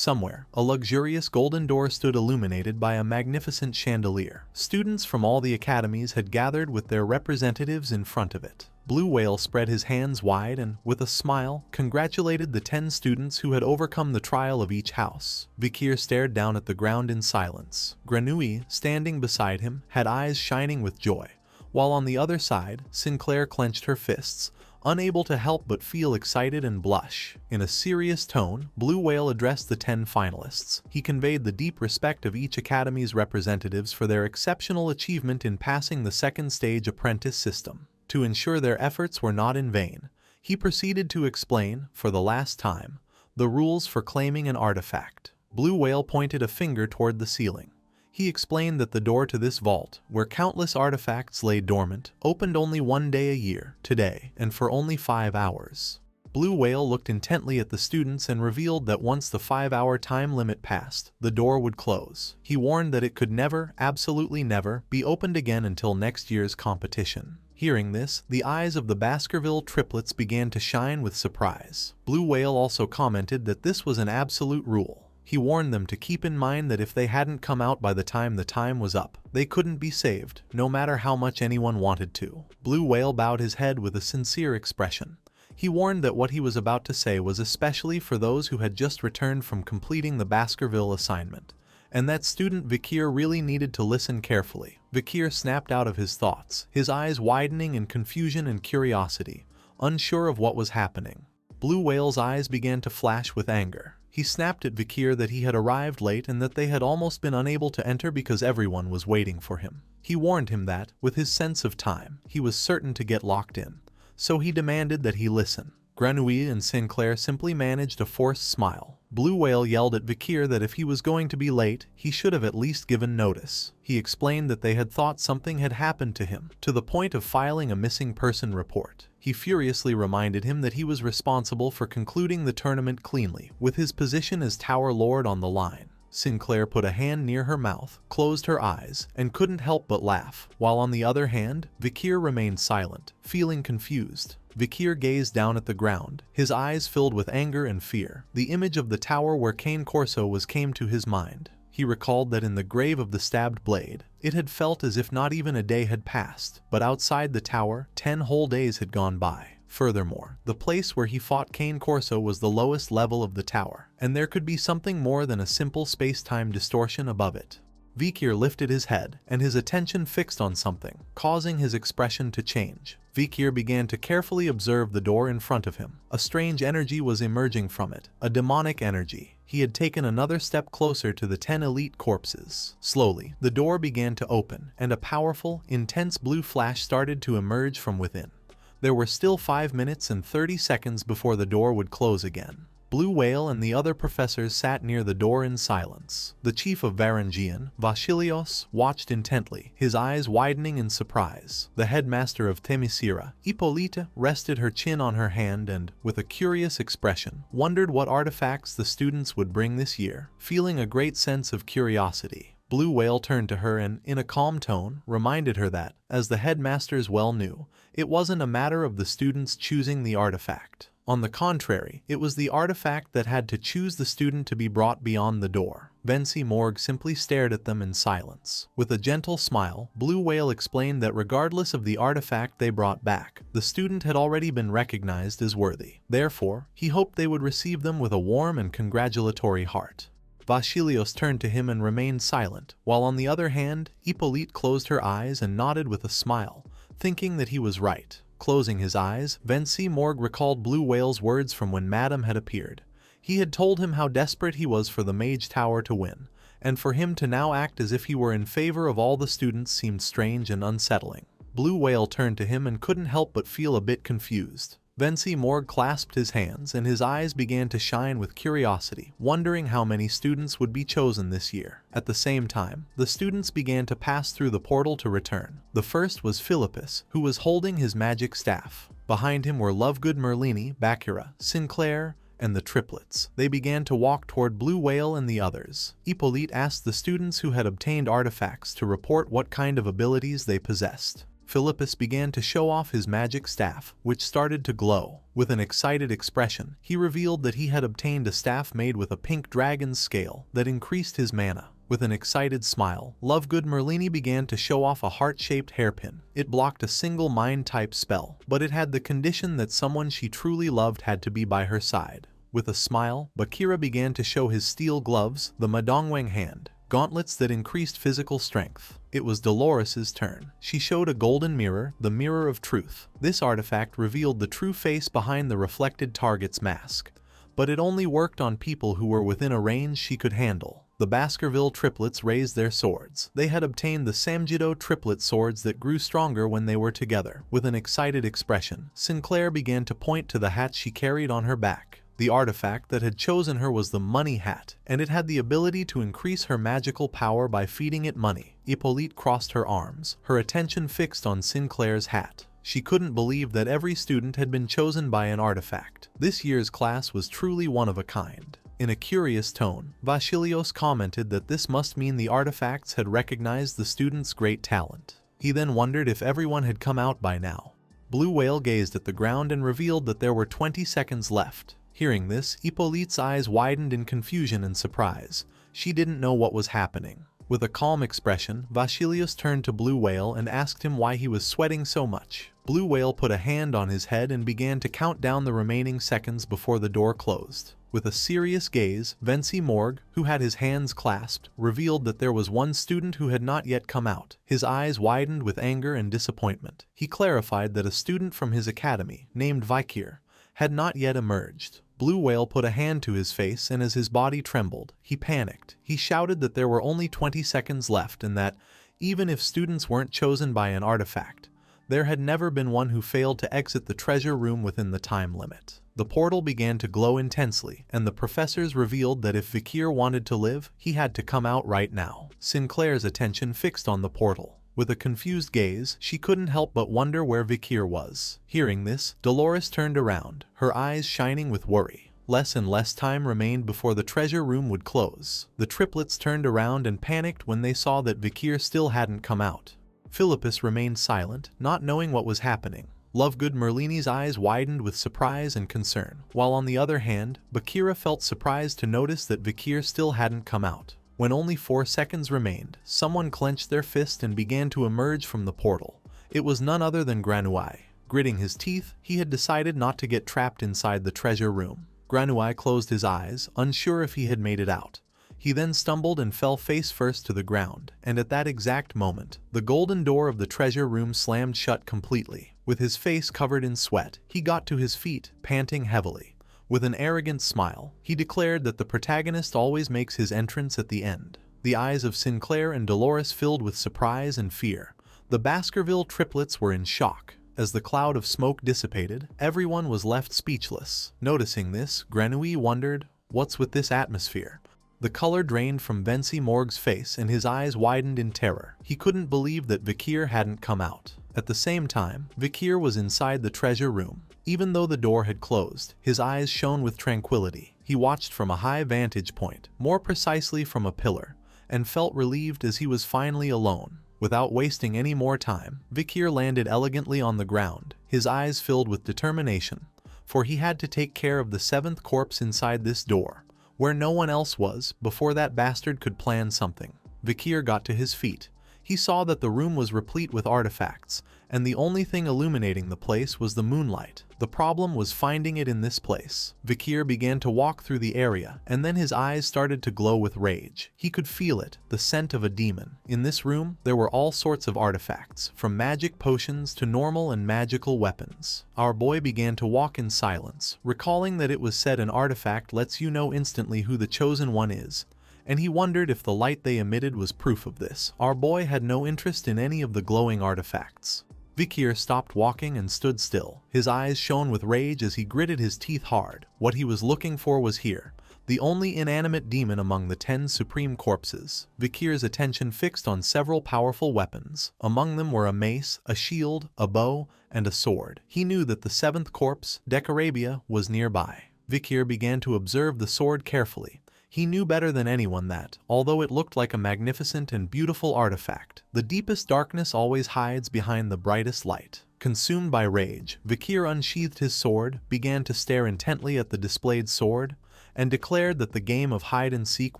Somewhere, a luxurious golden door stood illuminated by a magnificent chandelier. Students from all the academies had gathered with their representatives in front of it. Blue Whale spread his hands wide and, with a smile, congratulated the 10 students who had overcome the trial of each house. Vikir stared down at the ground in silence. Grenouille, standing beside him, had eyes shining with joy, while on the other side, Sinclair clenched her fists, unable to help but feel excited and blush. In a serious tone, Blue Whale addressed the 10 finalists. He conveyed the deep respect of each academy's representatives for their exceptional achievement in passing the second stage apprentice system. To ensure their efforts were not in vain, he proceeded to explain, for the last time, the rules for claiming an artifact. Blue Whale pointed a finger toward the ceiling. He explained that the door to this vault, where countless artifacts lay dormant, opened only one day a year, today, and for only 5 hours. Blue Whale looked intently at the students and revealed that once the 5-hour time limit passed, the door would close. He warned that it could never, absolutely never, be opened again until next year's competition. Hearing this, the eyes of the Baskerville triplets began to shine with surprise. Blue Whale also commented that this was an absolute rule. He warned them to keep in mind that if they hadn't come out by the time was up, they couldn't be saved, no matter how much anyone wanted to. Blue Whale bowed his head with a sincere expression. He warned that what he was about to say was especially for those who had just returned from completing the Baskerville assignment, and that student Vikir really needed to listen carefully. Vikir snapped out of his thoughts, his eyes widening in confusion and curiosity, unsure of what was happening. Blue Whale's eyes began to flash with anger. He snapped at Vikir that he had arrived late and that they had almost been unable to enter because everyone was waiting for him. He warned him that, with his sense of time, he was certain to get locked in, so he demanded that he listen. Grenouille and Sinclair simply managed a forced smile. Blue Whale yelled at Vikir that if he was going to be late, he should have at least given notice. He explained that they had thought something had happened to him, to the point of filing a missing person report. He furiously reminded him that he was responsible for concluding the tournament cleanly, with his position as Tower Lord on the line. Sinclair put a hand near her mouth, closed her eyes, and couldn't help but laugh, while on the other hand, Vikir remained silent, feeling confused. Vikir gazed down at the ground, his eyes filled with anger and fear. The image of the tower where Cane Corso was came to his mind. He recalled that in the grave of the stabbed blade, it had felt as if not even a day had passed, but outside the tower, 10 whole days had gone by. Furthermore, the place where he fought Cane Corso was the lowest level of the tower, and there could be something more than a simple space-time distortion above it. Vikir lifted his head, and his attention fixed on something, causing his expression to change. Vikir began to carefully observe the door in front of him. A strange energy was emerging from it, a demonic energy. He had taken another step closer to the 10 elite corpses. Slowly, the door began to open, and a powerful, intense blue flash started to emerge from within. There were still 5 minutes and 30 seconds before the door would close again. Blue Whale and the other professors sat near the door in silence. The chief of Varangian, Vasilios, watched intently, his eyes widening in surprise. The headmaster of Themisira, Hippolyta, rested her chin on her hand and, with a curious expression, wondered what artifacts the students would bring this year. Feeling a great sense of curiosity, Blue Whale turned to her and, in a calm tone, reminded her that, as the headmasters well knew, it wasn't a matter of the students choosing the artifact. On the contrary, it was the artifact that had to choose the student to be brought beyond the door. Vinci Morgue simply stared at them in silence. With a gentle smile, Blue Whale explained that regardless of the artifact they brought back, the student had already been recognized as worthy. Therefore, he hoped they would receive them with a warm and congratulatory heart. Vasilios turned to him and remained silent, while on the other hand, Hippolyte closed her eyes and nodded with a smile, thinking that he was right. Closing his eyes, Vinci Morgue recalled Blue Whale's words from when Madame had appeared. He had told him how desperate he was for the Mage Tower to win, and for him to now act as if he were in favor of all the students seemed strange and unsettling. Blue Whale turned to him and couldn't help but feel a bit confused. Vinci Morgue clasped his hands and his eyes began to shine with curiosity, wondering how many students would be chosen this year. At the same time, the students began to pass through the portal to return. The first was Philippus, who was holding his magic staff. Behind him were Lovegood Merlini, Bakura, Sinclair, and the triplets. They began to walk toward Blue Whale and the others. Hippolyte asked the students who had obtained artifacts to report what kind of abilities they possessed. Philippus began to show off his magic staff, which started to glow. With an excited expression, he revealed that he had obtained a staff made with a pink dragon's scale that increased his mana. With an excited smile, Lovegood Merlini began to show off a heart-shaped hairpin. It blocked a single mind-type spell, but it had the condition that someone she truly loved had to be by her side. With a smile, Bakira began to show his steel gloves, the Madongwang hand, gauntlets that increased physical strength. It was Dolores's turn. She showed a golden mirror, the Mirror of Truth. This artifact revealed the true face behind the reflected target's mask, but it only worked on people who were within a range she could handle. The Baskerville triplets raised their swords. They had obtained the Samjido triplet swords that grew stronger when they were together. With an excited expression, Sinclair began to point to the hat she carried on her back. The artifact that had chosen her was the Money Hat, and it had the ability to increase her magical power by feeding it money. Hippolyte crossed her arms, her attention fixed on Sinclair's hat. She couldn't believe that every student had been chosen by an artifact. This year's class was truly one of a kind. In a curious tone, Vasilios commented that this must mean the artifacts had recognized the students' great talent. He then wondered if everyone had come out by now. Blue Whale gazed at the ground and revealed that there were 20 seconds left. Hearing this, Hippolyte's eyes widened in confusion and surprise. She didn't know what was happening. With a calm expression, Vasilios turned to Blue Whale and asked him why he was sweating so much. Blue Whale put a hand on his head and began to count down the remaining seconds before the door closed. With a serious gaze, Vinci Morgue, who had his hands clasped, revealed that there was one student who had not yet come out. His eyes widened with anger and disappointment. He clarified that a student from his academy, named Vikir, had not yet emerged. Blue Whale put a hand to his face, and as his body trembled, he panicked. He shouted that there were only 20 seconds left and that, even if students weren't chosen by an artifact, there had never been one who failed to exit the treasure room within the time limit. The portal began to glow intensely, and the professors revealed that if Vikir wanted to live, he had to come out right now. Sinclair's attention fixed on the portal. With a confused gaze, she couldn't help but wonder where Vikir was. Hearing this, Dolores turned around, her eyes shining with worry. Less and less time remained before the treasure room would close. The triplets turned around and panicked when they saw that Vikir still hadn't come out. Philippus remained silent, not knowing what was happening. Lovegood Merlini's eyes widened with surprise and concern, while on the other hand, Bakira felt surprised to notice that Vikir still hadn't come out. When only 4 seconds remained, someone clenched their fist and began to emerge from the portal. It was none other than Granui. Gritting his teeth, he had decided not to get trapped inside the treasure room. Granui closed his eyes, unsure if he had made it out. He then stumbled and fell face first to the ground, and at that exact moment, the golden door of the treasure room slammed shut completely. With his face covered in sweat, he got to his feet, panting heavily. With an arrogant smile, he declared that the protagonist always makes his entrance at the end. The eyes of Sinclair and Dolores filled with surprise and fear. The Baskerville triplets were in shock. As the cloud of smoke dissipated, everyone was left speechless. Noticing this, Granui wondered, "What's with this atmosphere?" The color drained from Vinci Morgue's face and his eyes widened in terror. He couldn't believe that Vikir hadn't come out. At the same time, Vikir was inside the treasure room. Even though the door had closed, his eyes shone with tranquility. He watched from a high vantage point, more precisely from a pillar, and felt relieved as he was finally alone. Without wasting any more time, Vikir landed elegantly on the ground, his eyes filled with determination, for he had to take care of the 7th corpse inside this door, where no one else was, before that bastard could plan something. Vikir got to his feet. He saw that the room was replete with artifacts, and the only thing illuminating the place was the moonlight. The problem was finding it in this place. Vikir began to walk through the area, and then his eyes started to glow with rage. He could feel it, the scent of a demon. In this room, there were all sorts of artifacts, from magic potions to normal and magical weapons. Our boy began to walk in silence, recalling that it was said an artifact lets you know instantly who the chosen one is, and he wondered if the light they emitted was proof of this. Our boy had no interest in any of the glowing artifacts. Vikir stopped walking and stood still. His eyes shone with rage as he gritted his teeth hard. What he was looking for was here, the only inanimate demon among the 10 supreme corpses. Vikir's attention fixed on several powerful weapons. Among them were a mace, a shield, a bow, and a sword. He knew that the 7th corpse, Decarabia, was nearby. Vikir began to observe the sword carefully. He knew better than anyone that, although it looked like a magnificent and beautiful artifact, the deepest darkness always hides behind the brightest light. Consumed by rage, Vikir unsheathed his sword, began to stare intently at the displayed sword, and declared that the game of hide-and-seek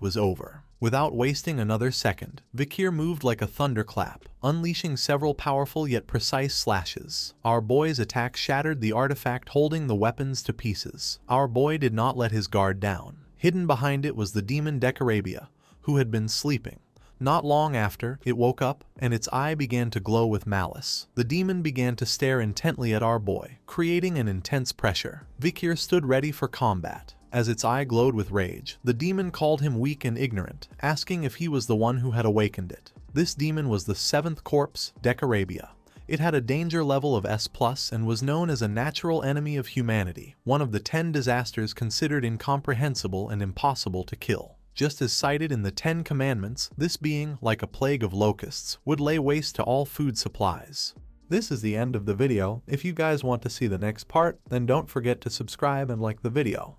was over. Without wasting another second, Vikir moved like a thunderclap, unleashing several powerful yet precise slashes. Our boy's attack shattered the artifact holding the weapons to pieces. Our boy did not let his guard down. Hidden behind it was the demon Decarabia, who had been sleeping. Not long after, it woke up, and its eye began to glow with malice. The demon began to stare intently at our boy, creating an intense pressure. Vikir stood ready for combat. As its eye glowed with rage, the demon called him weak and ignorant, asking if he was the one who had awakened it. This demon was the 7th corpse, Decarabia. It had a danger level of S+ and was known as a natural enemy of humanity, one of the 10 disasters considered incomprehensible and impossible to kill. Just as cited in the 10 Commandments, this being, like a plague of locusts, would lay waste to all food supplies. This is the end of the video. If you guys want to see the next part, then don't forget to subscribe and like the video.